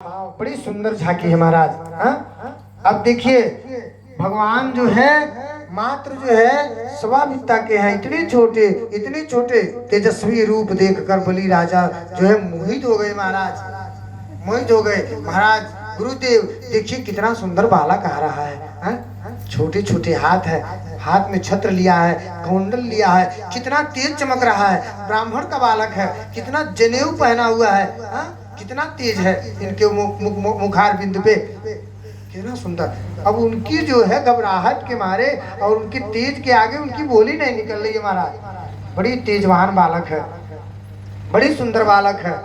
बड़ी सुंदर झांकी है महाराज। अब देखिए भगवान जो है मात्र जो है सवा बित्ता के हैं, इतने छोटे तेजस्वी रूप देखकर बलि राजा जो है मोहित हो गए महाराज, मोहित हो गए महाराज। गुरुदेव देखिए कितना सुंदर बालक आ रहा है, छोटे छोटे हाथ है, हाथ में छत्र लिया है, कमंडल लिया है, कितना तेज चमक रहा है। ब्राह्मण का बालक है, कितना जनेऊ पहना हुआ है, कितना तेज है इनके मुखार बिंदु पे, कितना सुंदर। अब उनकी जो है घबराहट के मारे और उनके तेज के आगे उनकी बोली नहीं निकल रही है महाराज। बड़ी तेजवान बालक है, बड़ी सुंदर बालक है।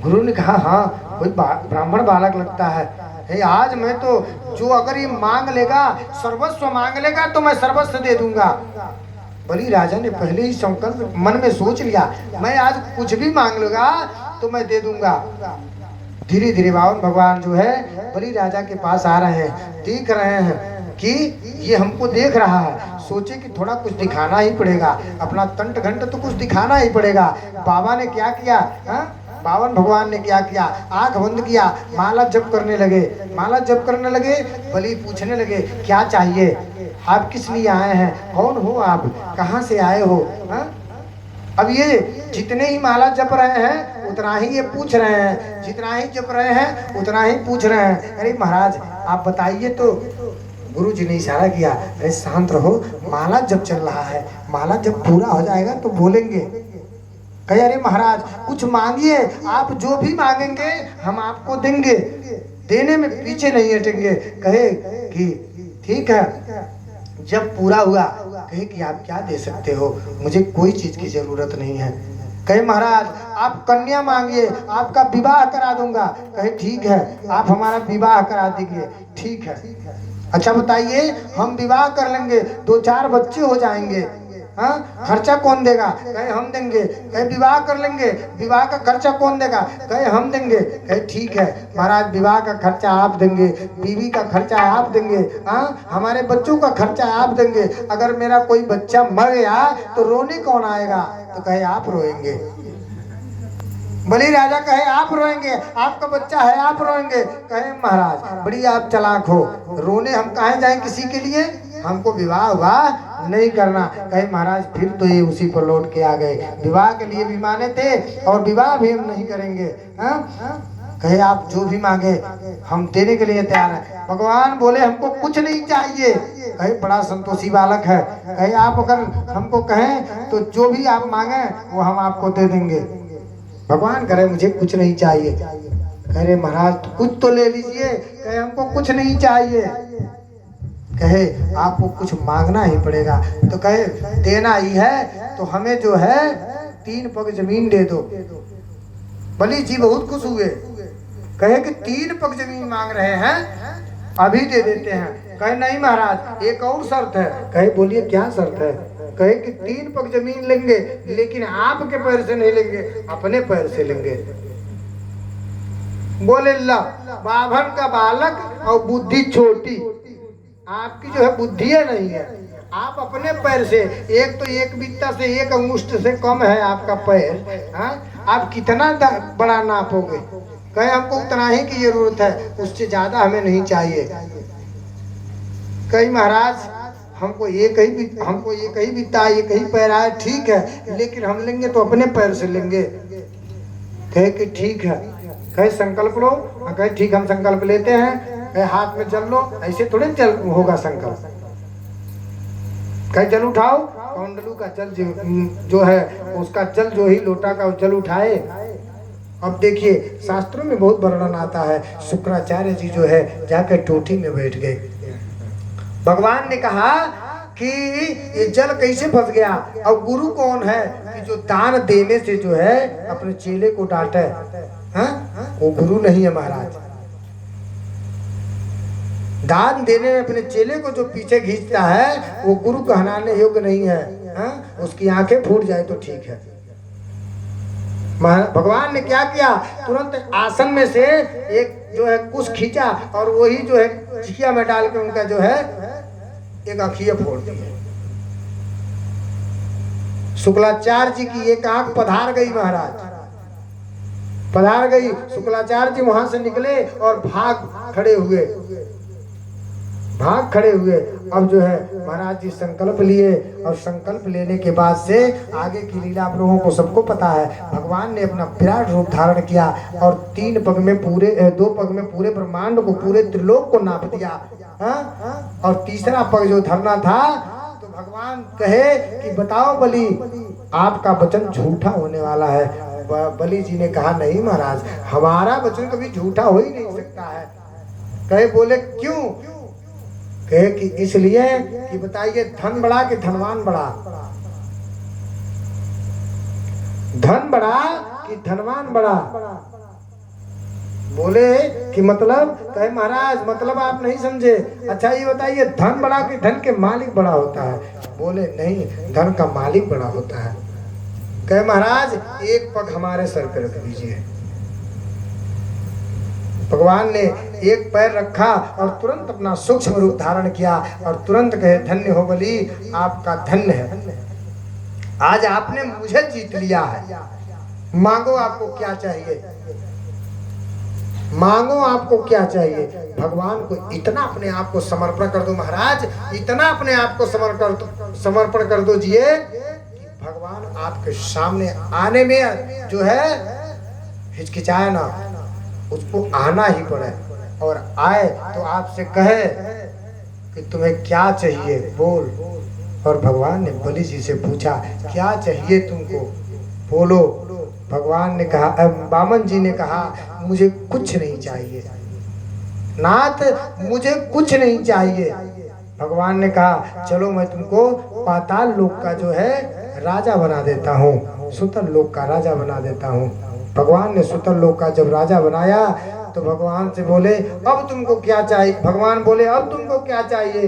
गुरु ने कहा हाँ कोई ब्राह्मण बालक लगता है। हे आज मैं तो जो अगर ये मांग लेगा, सर्वस्व मांग लेगा तो मैं सर्वस्व दे दूंगा। बलि राजा ने पहले ही संकल्प मन में सोच लिया, मैं आज कुछ भी मांग लूंगा तो मैं दे दूंगा। धीरे धीरे बावन भगवान जो है बलि राजा के पास आ रहे हैं, देख रहे हैं कि ये हमको देख रहा है, सोचे कि थोड़ा कुछ दिखाना ही पड़ेगा, अपना तंट घंट तो कुछ दिखाना ही पड़ेगा। बाबा ने क्या किया, बावन भगवान ने क्या किया, आंख बंद किया, माला जप करने लगे, माला जप करने लगे। बलि पूछने लगे क्या चाहिए, आप किस लिए आए हैं, कौन हो आप, कहाँ से आए हो। अब ये जितने ही माला जप रहे हैं उतना ही ये पूछ रहे हैं, जितना ही जप रहे हैं उतना ही पूछ रहे हैं। अरे महाराज आप बताइए तो। गुरु जी ने इशारा किया, अरे शांत रहो, माला जप चल रहा है, माला जब पूरा हो जाएगा तो बोलेंगे। कहे अरे महाराज कुछ मांगिए, आप जो भी मांगेंगे हम आपको देंगे, देने में पीछे नहीं हटेंगे। कहे कि ठीक है, जब पूरा हुआ कहे कि आप क्या दे सकते हो, मुझे कोई चीज की जरूरत नहीं है। कहे महाराज आप कन्या मांगिए, आपका विवाह करा दूंगा। कहे ठीक है, आप हमारा विवाह करा देंगे, ठीक है। अच्छा बताइए हम विवाह कर लेंगे, 2-4 बच्चे हो जाएंगे, खर्चा कौन देगा। कहे हम देंगे। कहे विवाह कर लेंगे, विवाह का खर्चा कौन देगा। कहे हम देंगे। कहे ठीक है महाराज, विवाह का खर्चा आप देंगे, बीवी का खर्चा आप देंगे, हमारे बच्चों का खर्चा आप देंगे। अगर मेरा कोई बच्चा मर गया तो रोने कौन आएगा। तो कहे आप रोएंगे। बलि राजा कहे आप रोएंगे, आपका बच्चा है आप रोएंगे। कहे महाराज बड़ी आप चालाक हो, रोने हम कहाँ जाएं किसी के लिए, हमको विवाह हुआ नहीं करना। कहे महाराज फिर तो ये उसी पर लौट के आ गए, विवाह के लिए भी माने थे और विवाह भी हम नहीं करेंगे। कहे आप जो भी मांगे हम देने के लिए तैयार हैं। भगवान बोले हमको कुछ नहीं चाहिए। कहे बड़ा संतोषी बालक है। कहे आप अगर हमको कहें तो जो भी आप मांगे वो हम आपको दे देंगे। भगवान करे मुझे कुछ नहीं चाहिए। कहे महाराज कुछ तो ले लीजिए। कहे हमको कुछ नहीं चाहिए। कहे आपको कुछ मांगना ही पड़ेगा। तो कहे देना ही है तो हमें जो है 3 पग जमीन दे दो। बलि जी बहुत खुश हुए, कहे कि 3 पग जमीन मांग रहे हैं, अभी दे देते हैं। कहे नहीं महाराज एक और शर्त है। कहे बोलिए क्या शर्त है। कहे कि 3 पग जमीन लेंगे लेकिन आपके पैर से नहीं लेंगे, अपने पैर से लेंगे। बोले ला बाभन का बालक और बुद्धि छोटी, आपकी जो है बुद्धि नहीं है, आप अपने पैर से, एक तो 1 बित्ता से 1 अंगुष्ठ से कम है आपका पैर, आप कितना बड़ा नापोगे। कहे हमको उतना ही की जरूरत है, उससे ज्यादा हमें नहीं चाहिए। कहे महाराज हमको एक ही बित्ता, एक ही पैर आए, ठीक है, लेकिन हम लेंगे तो अपने पैर से लेंगे। कहे कि ठीक है। कहे संकल्प लो। कहे ठीक हम संकल्प लेते हैं। कहे हाथ में जल लो, ऐसे थोड़े जल होगा संकल्प। कहे जल उठाओ, कौंडलू का जल जो है उसका जल जो ही लोटा का जल उठाए। अब देखिए शास्त्रों में बहुत वर्णन आता है, शुक्राचार्य जी जो है जाकर टोटी में बैठ गए। भगवान ने कहा कि ये जल कैसे फंस गया। और गुरु कौन है कि जो दान देने से जो है अपने चेले को डांटे, वो गुरु नहीं है महाराज। दान देने में अपने चेले को जो पीछे खींचता है वो गुरु कहलाने योग्य नहीं है। उसकी आंखें फूट जाए तो ठीक है। भगवान ने क्या किया, तुरंत आसन में से एक जो है कुछ खींचा और वही जो है चिकिया में डाल के उनका जो है एक आँखियां फोड़ दी। शुक्लाचार्य जी की एक आंख पधार गई महाराज, पधार गई। शुक्लाचार्य जी वहां से निकले और भाग खड़े हुए। अब जो है महाराज जी संकल्प लिए और संकल्प लेने के बाद से आगे की लीला आप लोगों को सबको पता है। भगवान ने अपना विराट रूप धारण किया और 2 पग में पूरे ब्रह्मांड को, पूरे त्रिलोक को नाप दिया। हाँ? और तीसरा पग जो धरना था तो भगवान कहे कि बताओ बलि, आपका वचन झूठा होने वाला है। बलि जी ने कहा नहीं महाराज, हमारा वचन कभी झूठा हो ही नहीं सकता है। कहे बोले क्यों? कहे कि इसलिए कि बताइए धन बड़ा कि धनवान बड़ा, धन बड़ा कि धनवान बड़ा? बोले कि मतलब? कहे महाराज मतलब आप नहीं समझे। अच्छा ये बताइए धन बड़ा कि धन के मालिक बड़ा होता है? बोले नहीं, धन का मालिक बड़ा होता है। कहे महाराज एक पग हमारे सर पे रख दीजिए। भगवान ने एक पैर रखा और तुरंत अपना सूक्ष्म रूप धारण किया और तुरंत कहे धन्य हो बलि, आपका धन्य है, आज आपने मुझे जीत लिया है। मांगो आपको क्या चाहिए, मांगो आपको क्या चाहिए। भगवान को इतना अपने आप को समर्पण कर दो महाराज, इतना अपने आप को समर्पण कर दो जिए, भगवान आपके सामने आने में जो है हिचकिचाए ना, उसको आना ही पड़े। और आए तो आपसे कहे कि तुम्हें क्या चाहिए बोल। और भगवान ने बलि जी से पूछा क्या चाहिए तुमको, बोलो। भगवान ने कहा, बामन जी ने कहा मुझे कुछ नहीं चाहिए नाथ, मुझे कुछ नहीं चाहिए। भगवान ने कहा चलो मैं तुमको पाताल लोक का जो है राजा बना देता हूँ, सुतल लोक का राजा बना देता हूँ। भगवान ने सुतल लोक का जब राजा बनाया तो भगवान से बोले अब तुमको क्या चाहिए? भगवान बोले अब तुमको क्या चाहिए?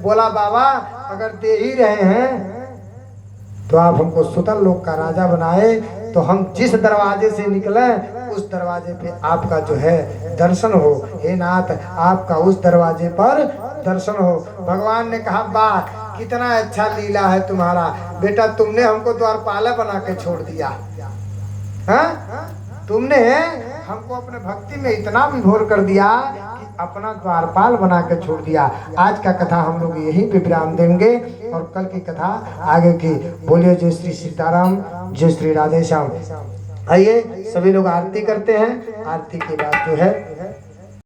बोला बाबा अगर दे ही रहे हैं तो आप हमको सुतल लोक का राजा बनाए तो हम जिस दरवाजे से निकले उस दरवाजे पे आपका जो है दर्शन हो। हे नाथ आपका उस दरवाजे पर दर्शन हो। भगवान ने कहा वाह कितना अच्छा लीला है तुम्हारा बेटा, तुमने हमको द्वारपाल बना के छोड़ दिया। हाँ? तुमने हमको अपने भक्ति में इतना विभोर कर दिया कि अपना द्वारपाल बना के छोड़ दिया। आज का कथा हम लोग यहीं पे विराम देंगे और कल की कथा आगे की। बोलिए जय श्री सीताराम, जय श्री राधे श्याम। आइए सभी लोग आरती करते हैं। आरती के बाद जो है